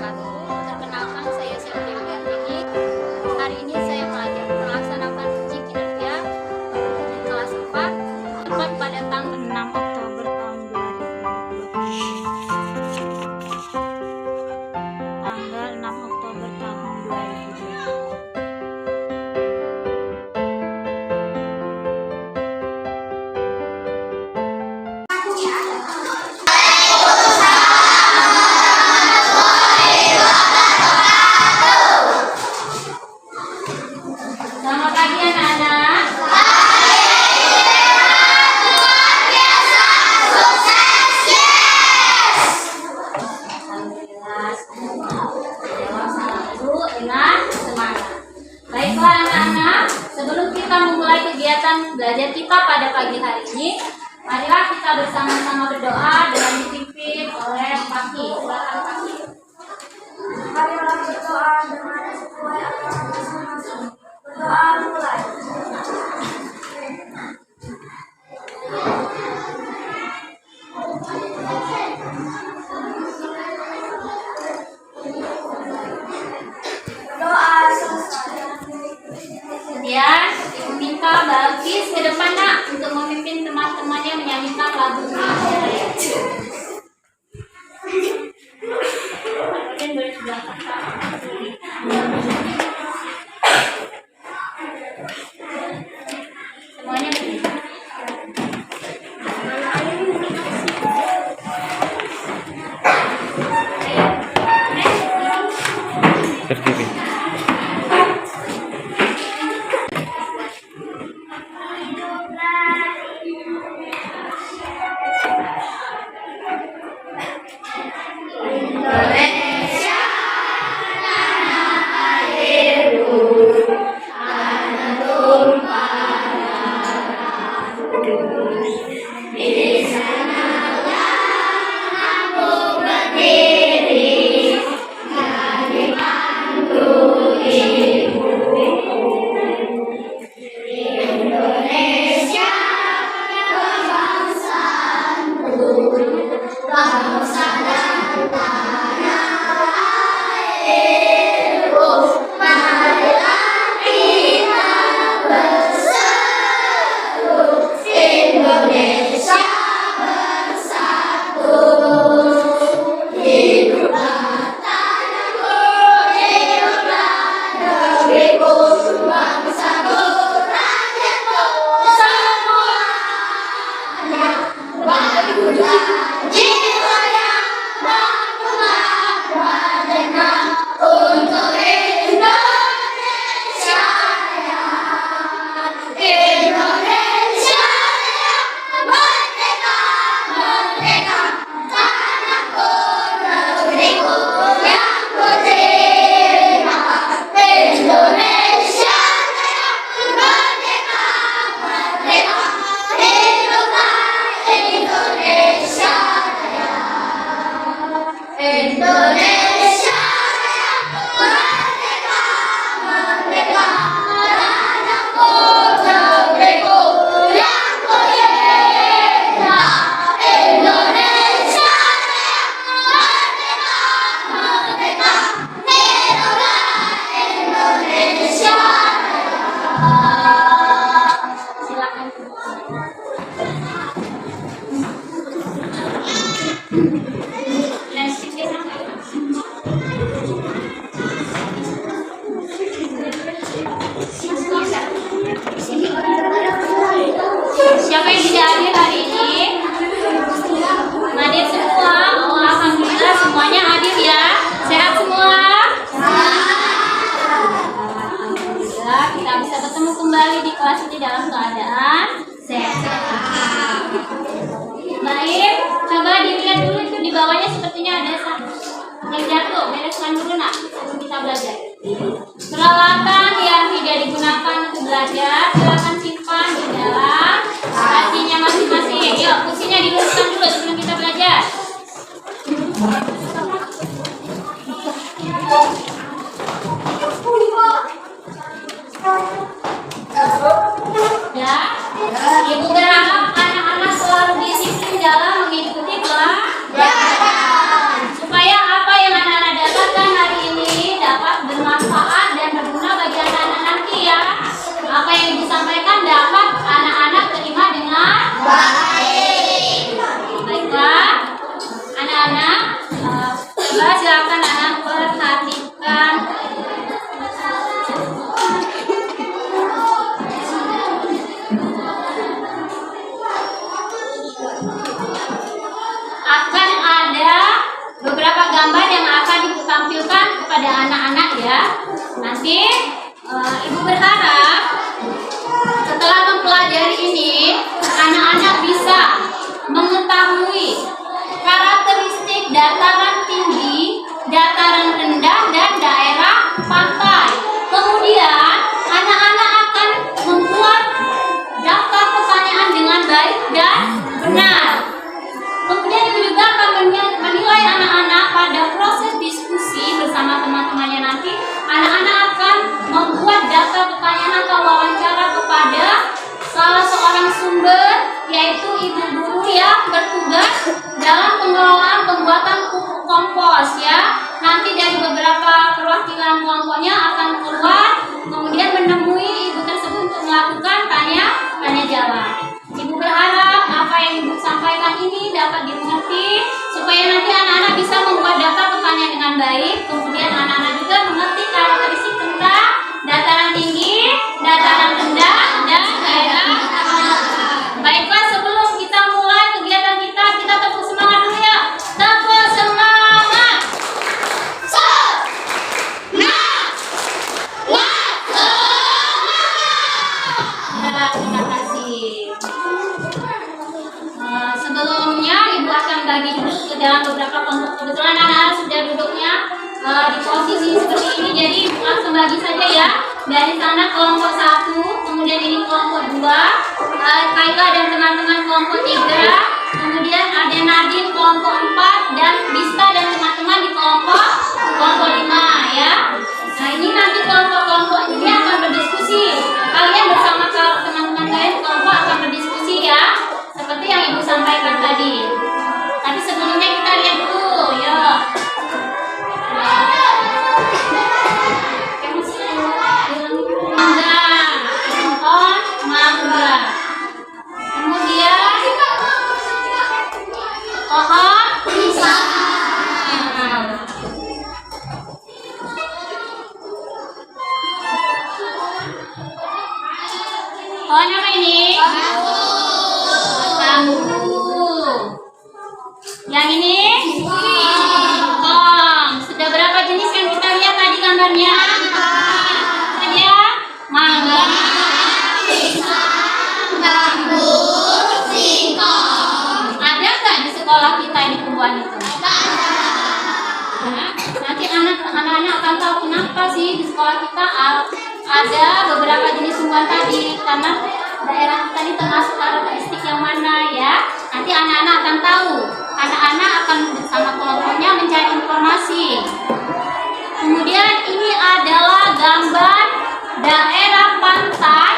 wabarakatuh. Perkenalkan, saya Sylvia Gandini. Hari ini saya melaksanakan uji kinerja kelas 4 tepat pada tanggal 6 Oktober tahun 2020. Tanggal 6 Oktober tahun 2020. Selamat pagi anak-anak. Alhamdulillah, jawab salam dulu dengan semangat. Baiklah anak-anak, sebelum kita memulai kegiatan belajar kita pada pagi hari ini, marilah kita bersama-sama berdoa dengan dipimpin oleh Paki. Silakan Paki. Marilah berdoa dengan sesuai agama masing-masing. Berdoa mulai. Doa selesai. Kemudian Ibu minta Balkis ke depan nak untuk memimpin teman-temannya menyanyikan lagu Indonesia. Kalian boleh sebelah semuanya berdiri. Berdiri. Siapa yang tidak hadir hari ini? Hadir semua. Oh, alhamdulillah semuanya hadir ya. Sehat semua? Alhamdulillah kita bisa bertemu kembali di kelas ini dalam keadaan sehat. Baik, coba dilihat dulu itu di bawahnya sepertinya ada yang jatuh. Bereskan dulu nak sebelum kita belajar. Peralatan yang tidak digunakan untuk belajar silakan simpan di dalam pacinya masing-masing. Yuk, kursinya diluruskan dulu sebelum kita belajar. Ya, Ibu berharap anak-anak selalu disiplin dalam mengikuti pelajaran supaya apa yang anak-anak dapatkan Nanti Ibu berharap setelah mempelajari ini, anak-anak bisa mengetahui karakteristik dataran tinggi, dataran rendah, dan daerah pantai. Kemudian anak-anak akan membuat daftar pertanyaan dengan baik dan benar. Kemudian Ibu juga akan menilai anak-anak pada proses diskusi bersama teman-temannya nanti. Anak-anak akan membuat daftar pertanyaan atau wawancara kepada salah seorang sumber, yaitu ibu guru yang bertugas dalam pengelolaan pembuatan pupuk kompos ya. Nanti dari beberapa perwakilan kelompoknya akan keluar, kemudian menemui ibu tersebut untuk melakukan tanya jawab. Ibu berharap apa yang ibu sampaikan ini dapat dimengerti supaya nanti anak-anak bisa membuat daftar pertanyaan dengan baik. Kemudian anak-anak juga mengerti karakteristik tentang dataran tinggi, dataran rendah, dan daerah pantai. Baiklah, sebelum kita mulai kegiatan kita tepuk semangat dulu ya. Tepuk semangat. Ya, terima kasih. Sebelumnya Ibu akan bagi dulu ke dalam beberapa kelompok. Kebetulan anak-anak sudah duduknya di posisi seperti ini, jadi Ibu langsung bagi saja ya. Dari sana kelompok 1, kemudian ini kelompok 2, Kayla dan teman-teman kelompok 3, kemudian ada Nadine kelompok 4, dan Bista dan teman-teman di kelompok 5 ya. Nah, ini nanti kelompok-kelompok ini akan berdiskusi. Kalian bersama teman-teman kalian di kelompok akan berdiskusi ya, seperti yang Ibu sampaikan tadi. Tapi sebelumnya kita lihat dulu ya. Mangga. Kemudian pohon pisang. Pohon apa ini? Bambu. Yang ini? Singkong. Sudah berapa jenis yang kita lihat tadi gambarnya? Ada mangga, bambu, singkong. Ada nggak di sekolah kita ini tumbuhan itu? Nah, nanti anak-anak akan tahu kenapa sih di sekolah kita ada beberapa jenis tumbuhan tadi, karena daerah kita ini termasuk karakteristik yang mana ya. Nanti anak-anak akan tahu. Anak-anak akan bersama kelompoknya mencari informasi. Kemudian ini adalah gambar daerah pantai,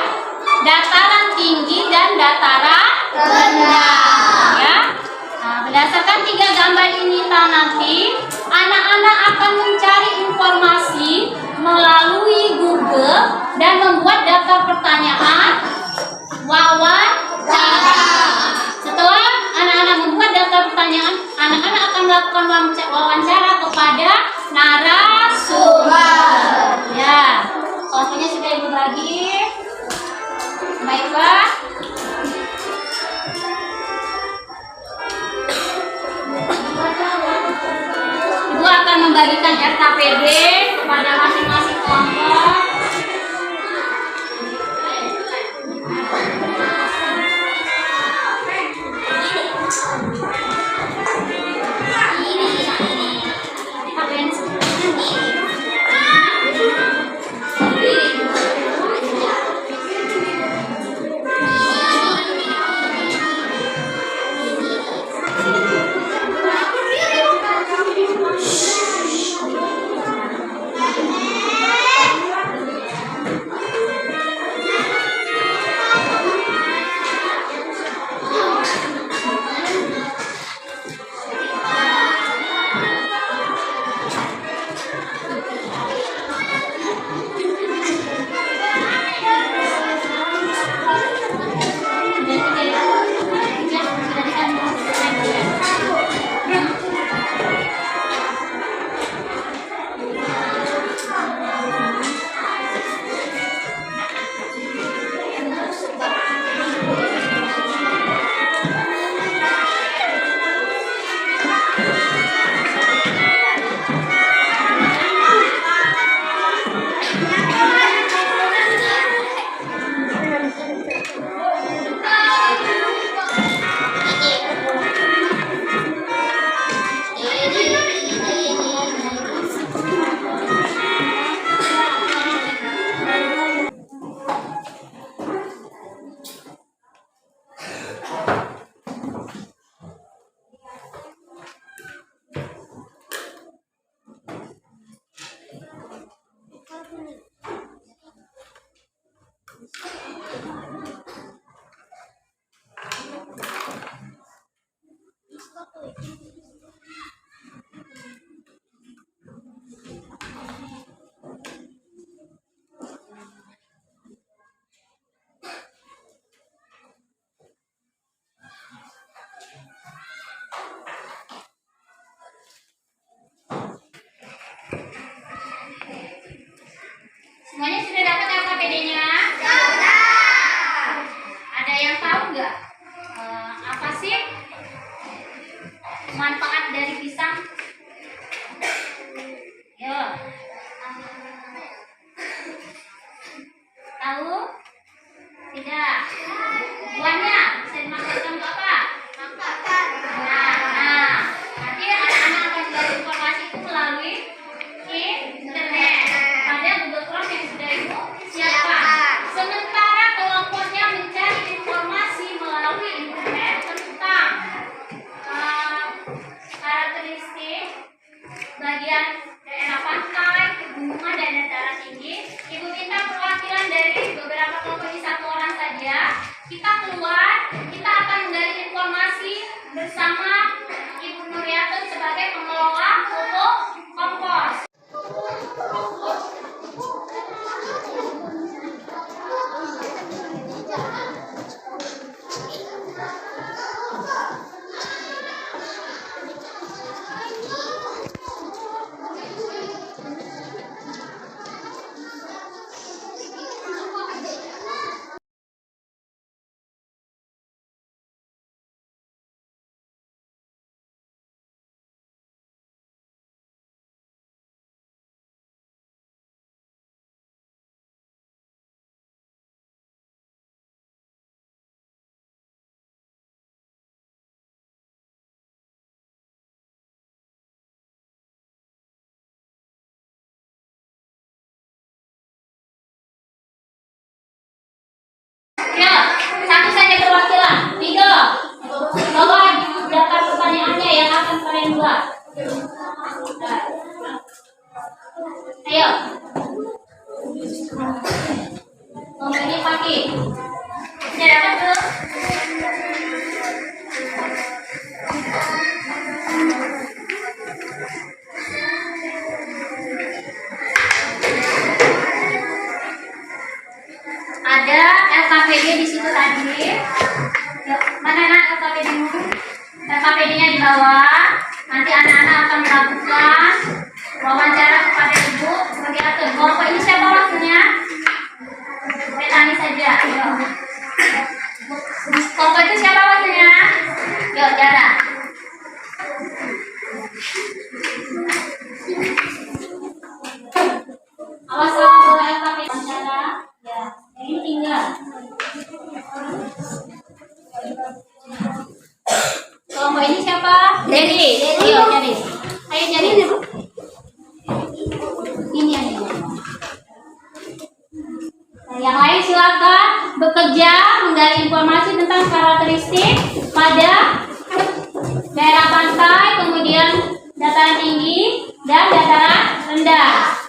dataran tinggi, dan dataran rendah ya. Nah, berdasarkan 3 gambar ini nanti anak-anak akan mencari informasi melalui Google dan membuat daftar pertanyaan wawancara. Setelah anak-anak membuat daftar pertanyaan, anak-anak akan melakukan wawancara kepada narasumber ya. Kelompoknya sudah Ibu bagi. Baiklah. Ibu akan membagikan RKPD kepada masing-masing kelompok. Ayo. Kompeni pakai. Saya dapat tuh. Ada LKPD di situ tadi. Yuk, mana anak LKPD-mu? LKPD-nya di bawah. Nanti anak-anak akan melakukan wawancara kepada ibu sebagai atur. Kelompok ini siapa waktunya? Petani saja. Ayo. Kelompok itu siapa waktunya? Yuk, jarak. Awas kalau LKPD wawancara. Ya, yang ini tinggal. Kelompok ini siapa? Jadi. Ayo cari. Ayo cari. Ini yang ini. Nah, yang lain silakan bekerja menggali informasi tentang karakteristik pada daerah pantai, kemudian dataran tinggi dan dataran rendah.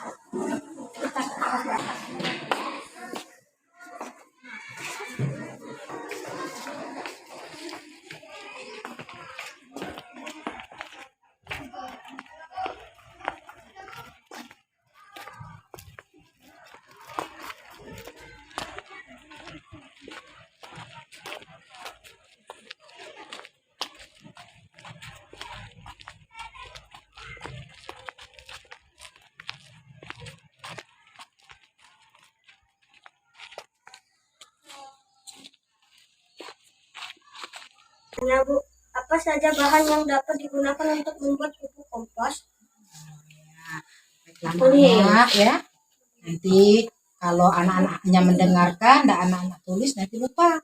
Nah, Bu, apa saja bahan yang dapat digunakan untuk membuat pupuk kompos? Namanya ya. Nanti kalau anak-anaknya mendengarkan dan anak-anak tulis nanti lupa.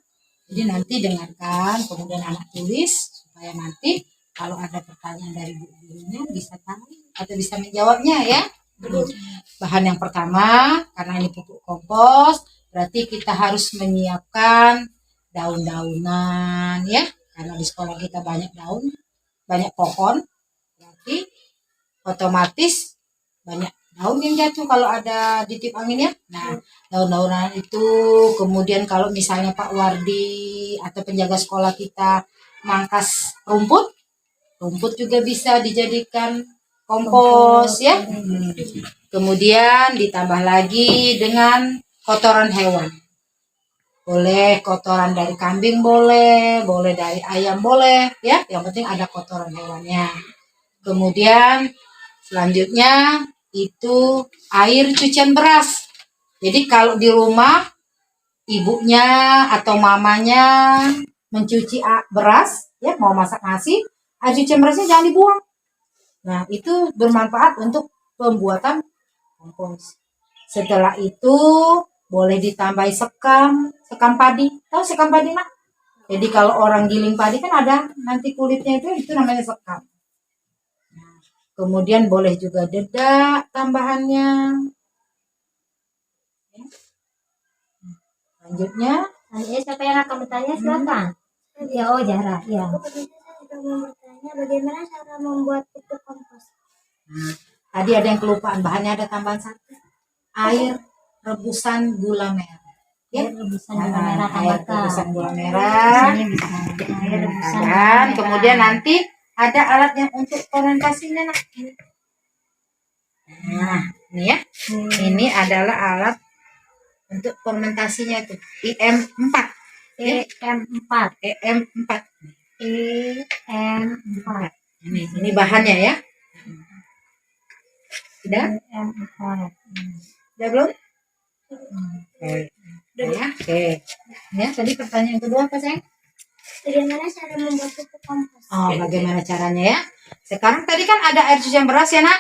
Jadi nanti dengarkan, kemudian anak tulis supaya nanti kalau ada pertanyaan dari gurunya bisa tahu atau bisa menjawabnya ya. Bahan yang pertama, karena ini pupuk kompos, berarti kita harus menyiapkan daun-daunan ya. Karena di sekolah kita banyak daun, banyak pohon, berarti otomatis banyak daun yang jatuh kalau ada ditiup angin ya. Nah, daun-daunan itu kemudian kalau misalnya Pak Wardi atau penjaga sekolah kita mangkas rumput juga bisa dijadikan kompos ya. Kemudian ditambah lagi dengan kotoran hewan. Boleh kotoran dari kambing boleh dari ayam boleh ya. Yang penting ada kotoran hewannya. Kemudian selanjutnya itu air cucian beras. Jadi kalau di rumah ibunya atau mamanya mencuci beras ya, mau masak nasi, air cucian berasnya jangan dibuang. Nah, itu bermanfaat untuk pembuatan kompos. Setelah itu boleh ditambahi sekam padi. Tahu sekam padi, Mak? Jadi kalau orang giling padi kan ada nanti kulitnya itu namanya sekam. Nah, kemudian boleh juga dedak tambahannya. Selanjutnya, Siapa yang akan bertanya silakan. Ya, oh Jara, ya. Saya juga mau bertanya bagaimana cara membuat pupuk kompos. nah, tadi ada yang kelupaan, bahannya ada tambahan satu. Air rebusan gula merah. Ya, Air rebusan gula merah air tambahkan. rebusan gula merah. Ini bisa. Air rebusan gula Dan merah. kemudian nanti ada alat yang untuk fermentasinya. Nah, ini ya. Ini adalah alat untuk fermentasinya itu. IM4. EM4. EM4. EM4. Ini bahannya ya. Sudah? EM4. Sudah belum? Oke. Ya, oke. Ya, tadi pertanyaan kedua apa, sayang? Bagaimana cara membuat pupuk kompos? Oh, bagaimana caranya ya? Sekarang tadi kan ada air cucian beras ya, Nak?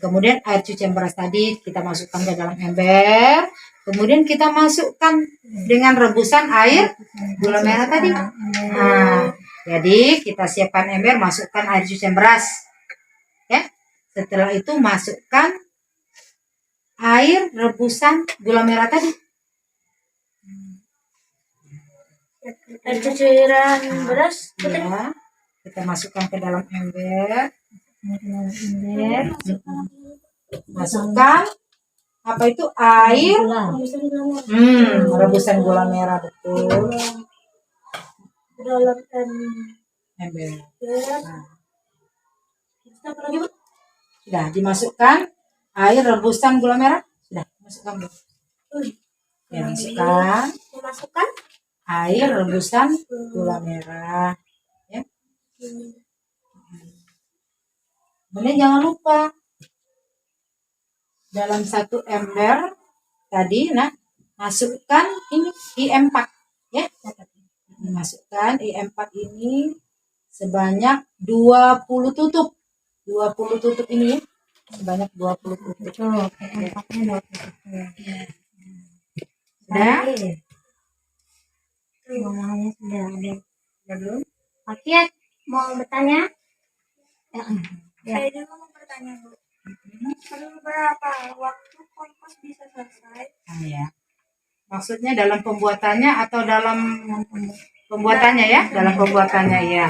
Kemudian air cucian beras tadi kita masukkan ke dalam ember. Kemudian kita masukkan dengan rebusan air gula merah tadi. Nah, jadi kita siapkan ember, masukkan air cucian beras. Ya. Setelah itu masukkan air rebusan gula merah tadi. Air cucian beras. Ya, kita masukkan ke dalam ember. Masukkan apa itu air Rebusan gula merah. rebusan gula merah, betul. Dalam Ember. ember. Nah, Terus apa lagi, Bu? sudah dimasukkan air rebusan gula merah, sudah masukkan, Bu. Ya, masukkan Memasukkan air rebusan gula merah, ya. Kemudian jangan lupa dalam satu ember tadi, nah masukkan ini IM4, ya. Masukkan IM4 ini sebanyak 20 tutup. 20 tutup ini, ya. Sebanyak 20 tutup. empatnya 20. Sudah? Semuanya sudah ada. Sudah belum? Oke, mau bertanya? Ya. Saya juga mau bertanya, Bu. Perlu berapa waktu kompos bisa selesai? Nah, ya. Maksudnya dalam pembuatannya atau dalam pembuatannya, ya? Dalam pembuatannya, ya.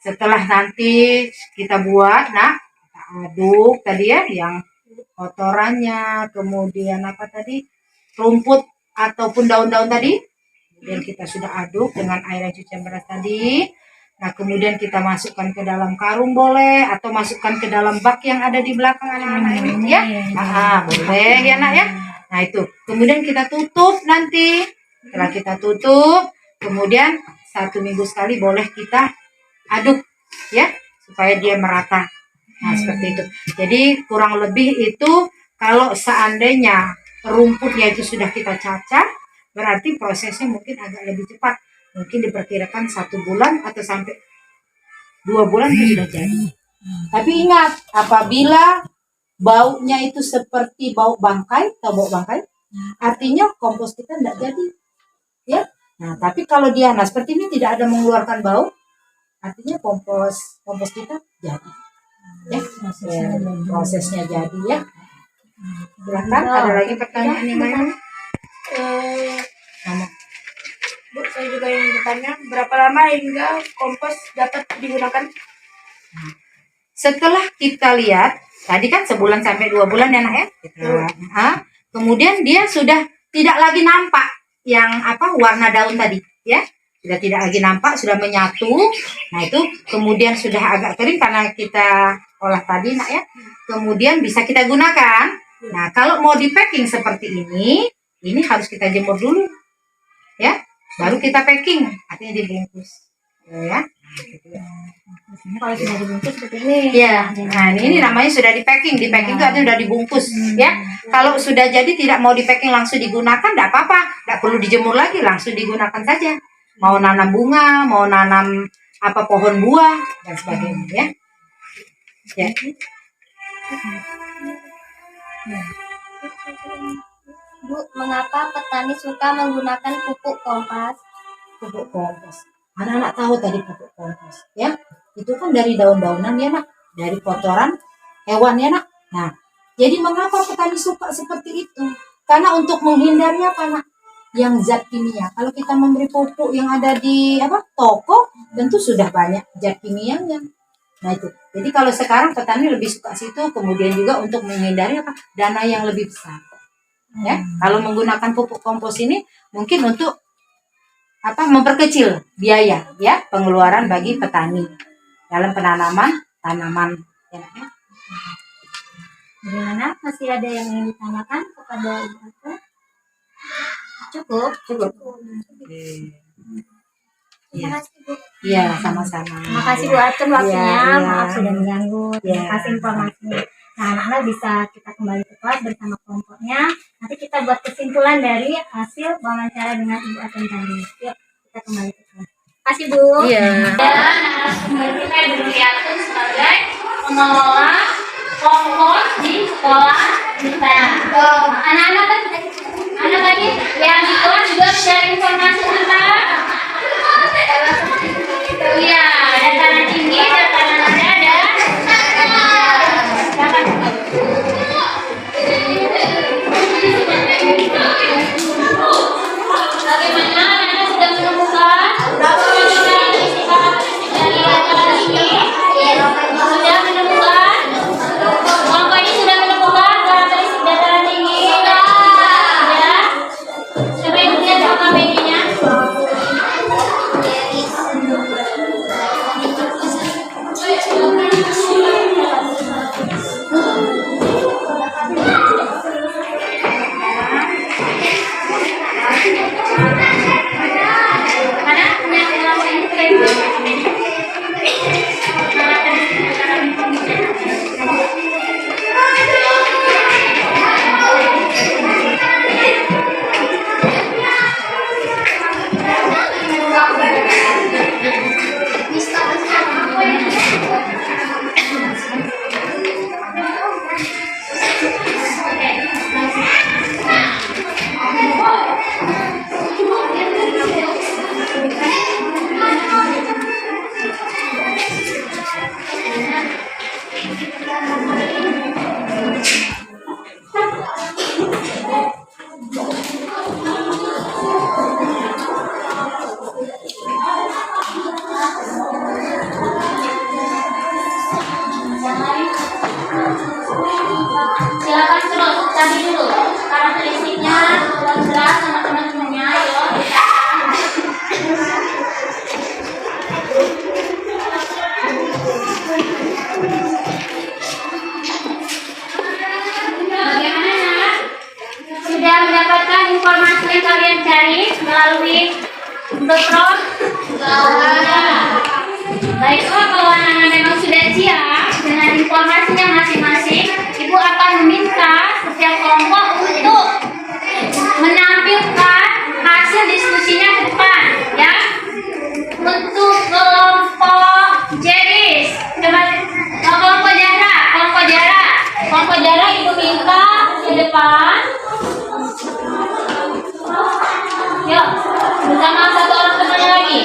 Setelah nanti kita buat, nah, kita aduk tadi, ya, yang kotorannya, kemudian apa tadi, rumput ataupun daun-daun tadi, kemudian kita sudah aduk dengan air yang cucian beras tadi. Nah, kemudian kita masukkan ke dalam karung boleh, atau masukkan ke dalam bak yang ada di belakang anak-anak ini, ya. Boleh, ya, Nak, ya. Nah, itu. Kemudian kita tutup nanti. Setelah kita tutup, kemudian 1 minggu sekali boleh kita aduk, ya, supaya dia merata. Nah, seperti itu. Jadi kurang lebih itu kalau seandainya rumputnya itu sudah kita cacah, berarti prosesnya mungkin agak lebih cepat. Mungkin diperkirakan 1 bulan atau sampai 2 bulan itu sudah jadi. Tapi ingat, apabila baunya itu seperti bau bangkai atau bau bangkai, artinya kompos kita tidak jadi, ya. Nah, tapi kalau dia seperti ini tidak ada mengeluarkan bau, artinya kompos kita jadi, ya. Prosesnya jadi, ya. Silakan, ada lagi pertanyaan yang lain? Sama. Bu, saya juga ingin bertanya, berapa lama hingga kompos dapat digunakan? Setelah kita lihat, tadi kan sebulan sampai 2 bulan, ya, Nak, ya. Kemudian dia sudah tidak lagi nampak yang warna daun tadi, ya. Sudah tidak lagi nampak, sudah menyatu. Nah, itu kemudian sudah agak kering karena kita olah tadi, Nak, ya. Kemudian bisa kita gunakan. Nah, kalau mau di packing seperti ini harus kita jemur dulu, ya. Baru kita packing, artinya dibungkus, ya. Kalau sudah dibungkus seperti ini. Ya, nah ini namanya sudah di packing. Di packing itu artinya sudah dibungkus, ya. Kalau sudah jadi tidak mau di packing langsung digunakan, tidak apa-apa, tidak perlu dijemur lagi, langsung digunakan saja. Mau nanam bunga, mau nanam pohon buah dan sebagainya, ya. Bu, mengapa petani suka menggunakan pupuk kompas? Pupuk kompos. Anak-anak tahu tadi pupuk kompos, ya. Itu kan dari daun-daunan, ya, Nak. Dari kotoran hewan, ya, Nak. Nah, jadi mengapa petani suka seperti itu? Karena untuk menghindari apa, Nak? Yang zat kimia. Kalau kita memberi pupuk yang ada di toko, tentu sudah banyak zat kimianya. Nah, itu. Jadi kalau sekarang petani lebih suka situ, kemudian juga untuk menghindari dana yang lebih besar. Ya, kalau menggunakan pupuk kompos ini mungkin untuk memperkecil biaya, ya, pengeluaran bagi petani dalam penanaman tanaman, ya. Bagaimana? Masih ada yang ingin ditanyakan kepada Ibu Ate? Cukup. Terima kasih, Bu. Iya, sama-sama. Terima kasih, Bu Ate, waktunya. Iya. Maaf sudah mengganggu. Terima Iya. kasih informasinya. Nah, anak-anak bisa kita kembali ke kelas bersama kelompoknya. Nanti kita buat kesimpulan dari hasil wawancara dengan Ibu Ate tadi. Yuk, kita kembali ke kelas. Terima kasih, Bu. Iya. Dan narasumber kita Ibu Nuriatun sebagai pengelola kompos di sekolah kita. Anak-anak tadi yang di kelas juga share informasi tentang dataran tinggi, dataran rendah, dan bagaimana anak sudah menemukan dari dataran tinggi? Sudah menemukan? Kelompok ini sudah menemukan From? Baiklah, kalau anak-anak memang sudah siap dengan informasinya masing-masing, Ibu akan meminta setiap kelompok untuk menampilkan hasil diskusinya ke depan, ya. Untuk kelompok Jeris, coba kelompok jarak Ibu minta ke depan. Yuk, bersama satu orang temannya lagi.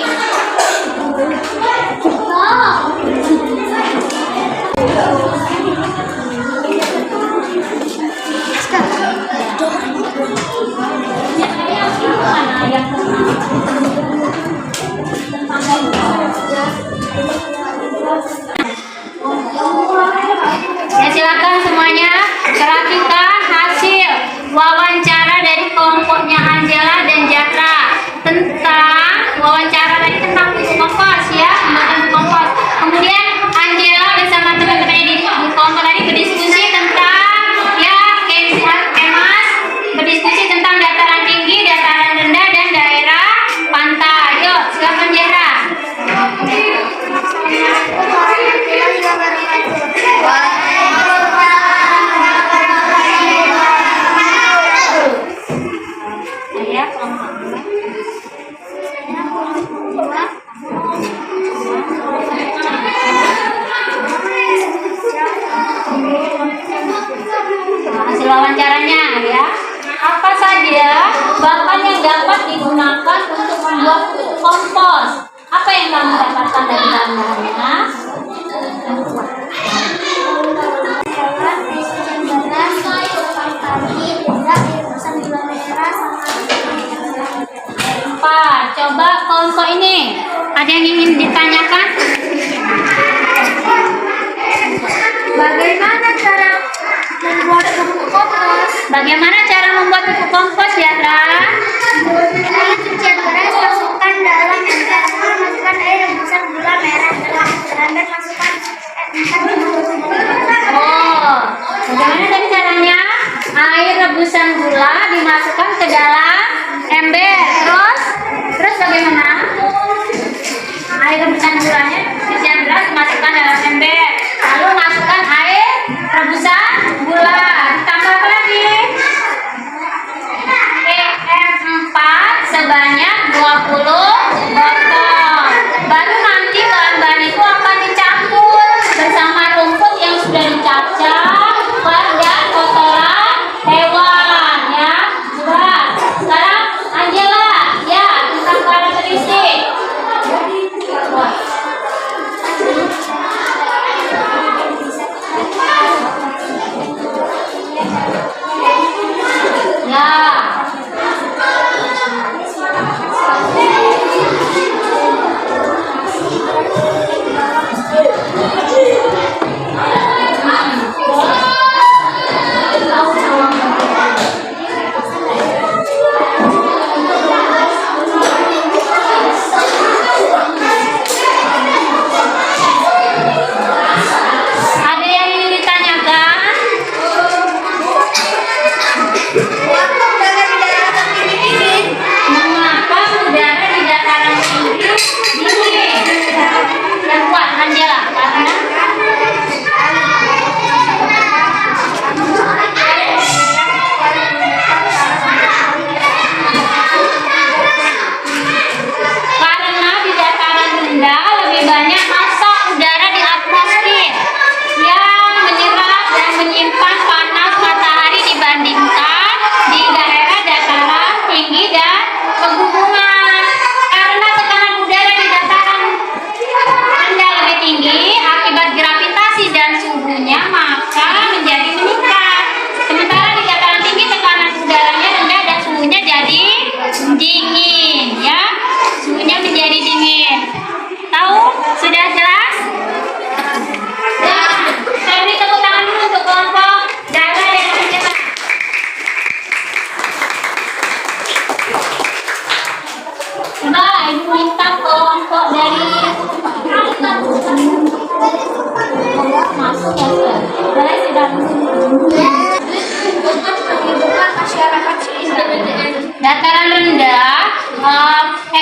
Ya, silakan semuanya perhatikan hasil wawancara dari kelompoknya Angela dan Jatra tentang wawancara tadi tentang buku kompos, ya, pembuatan buku kompos. Kemudian Angela bersama teman-temannya di kelompok tadi berdiskusi tentang, ya, Kemas berdiskusi tentang dataran tinggi, dataran rendah, dan daerah pantai. Yuk, silakan Jera. Ya, kelompok dua. Hasil wawancaranya, ya. Apa saja bahan yang dapat digunakan untuk membuat pupuk kompos? Apa yang kamu dapatkan dari bahan-bahannya? Empat. Coba kelompok ini, ada yang ingin ditanyakan? Bagaimana cara membuat pupuk kompos? Bagaimana cara membuat pupuk kompos, Yatra? Cucian beras masukkan dalam ember, masukkan air rebusan gula merah dalam ember, masukkan Oh, bagaimana tadi caranya? Air rebusan gula dimasukkan ke dalam ember. Terus bagaimana? Air rebusan gulanya, cucian beras dimasukkan dalam ember. Lalu masukkan air rebusan gula. Ditambah apa lagi? PM4 sebanyak 20 botol. Baru nanti bahan-bahan itu akan dicampur bersama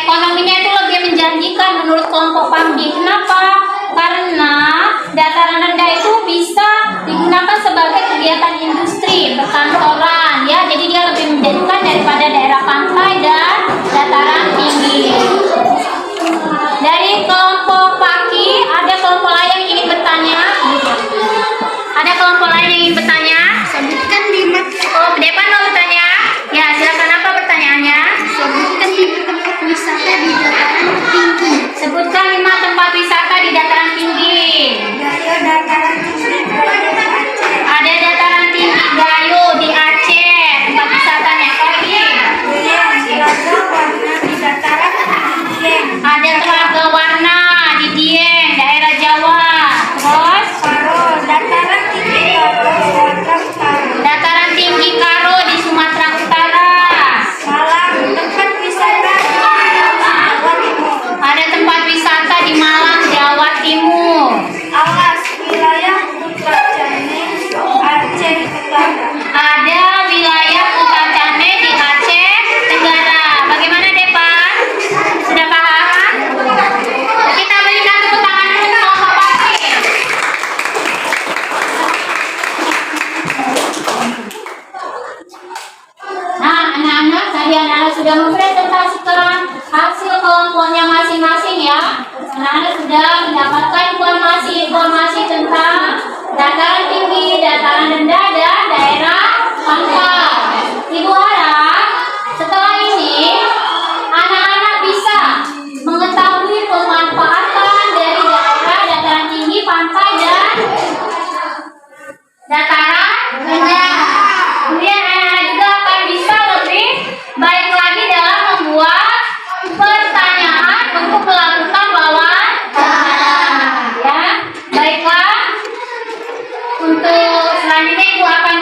ekonominya itu lebih menjanjikan menurut kelompok PAMDI. Kenapa? Karena dataran rendah itu bisa digunakan sebagai kegiatan industri, perkantoran, ya. Jadi dia lebih menjanjikan daripada daerah pantai dan dataran tinggi. Dari kelompok Paki, ada kelompok lain yang ingin bertanya? Ada kelompok lain yang ingin bertanya? Sebutkan 5. Oh, Depan mau bertanya? Ya, silakan, apa pertanyaannya? Sebutkan 5 tempat wisata di dataran tinggi. Sebutkan 5 tempat wisata di dataran tinggi. Gayo dataran tinggi Gayo di Aceh. Ada dataran tinggi Gayo di Aceh, tempat wisatanya. Lagi. Telaga Warna di dataran tinggi Dieng. Ada Telaga Warna di Dieng, daerah Jawa. Terus Karo dataran tinggi Karo Sumatera Utara. dataran tinggi Karo di Sumatera Utara. Malang tempat wisata di Jawa Timur. Ada tempat wisata di Malang, Jawa Timur. Alas wilayah Putrajane Aceh Tenggara. Ada wilayah Putrajane di Aceh Tenggara. Bagaimana, Depan? Sudah paham? Kita berikan tepuk tangan dulu untuk kelompok Paki. Nah, anak-anak, tadi anak-anak sudah mempresentasikan hasil kelompoknya masing-masing, ya. Anak-anak sudah mendapatkan informasi tentang dataran tinggi, dataran rendah, dan daerah pantai. Ibu harap setelah ini anak-anak bisa mengetahui pemanfaatan dari daerah dataran tinggi, pantai, dan dataran rendah. Kemudian anak-anak juga akan bisa lebih baik lagi dalam membuat pertanyaan untuk melakukan wawancara. Ya, baiklah. Untuk selanjutnya Ibu akan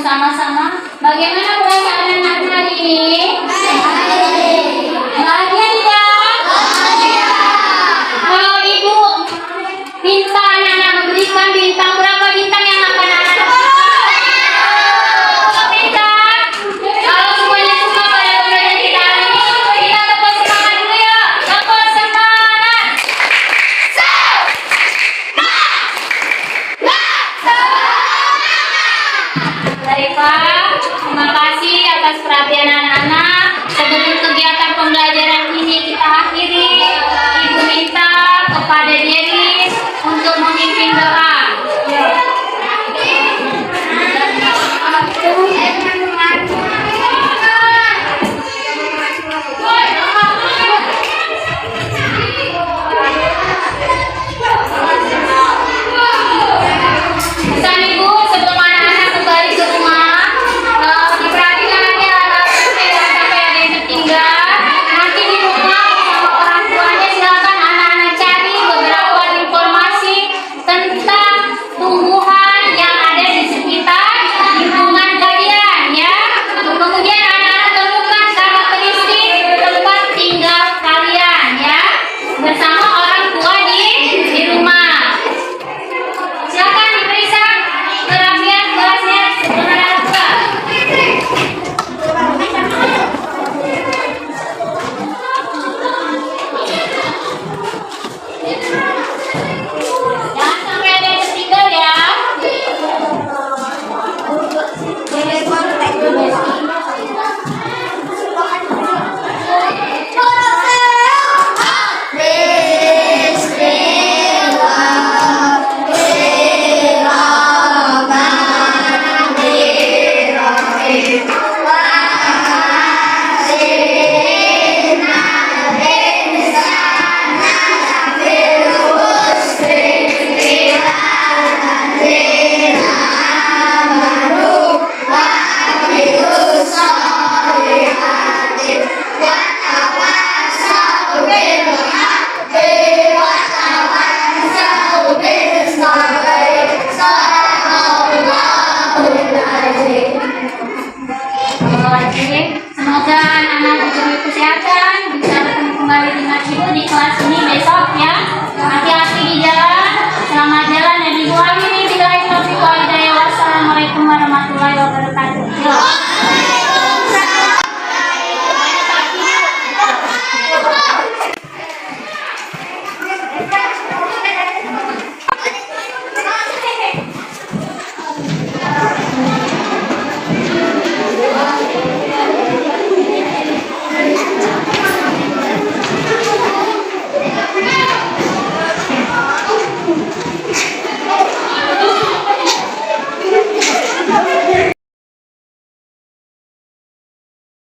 bersama-sama. Bagaimana perasaan anak-anak hari ini? Bahagia tidak? Kalau ibu minta anak-anak memberikan bintang, berapa bintang yang akan anak-anak bintang? Kalau semuanya suka pada pembelajaran kita hari ini, kita tepuk semangat dulu ya. Tepuk semangat. Baik Pak, terima kasih atas perhatian anak-anak. Sebelum kegiatan pembelajaran ini kita akhiri, Ibu minta kepada Deris untuk memimpin doa. Pesan Ibu sebelum anak-anak kembali ke rumah, diperhatikan nanti anak-anak jangan sampai ada yang tertinggal. Nanti di rumah sama orang tuanya silakan anak-anak cari beberapa informasi tentang tumbuhan yang ada di sekitar lingkungan kalian ya. Kemudian anak-anak temukan karakteristik tempat tinggal kalian ya bersama orang tua di rumah. Silakan diperiksa kerapian kelasnya sebelum anak tua. Jangan sampai ada yang tertinggal ya. Oke, semoga anak-anak diberi kesehatan, bisa bertemu kembali dengan ibu di kelas ini besok ya. Hati-hati di jalan, selamat jalan dan ibu akhiri. Wassalamualaikum warahmatullahi wabarakatuh.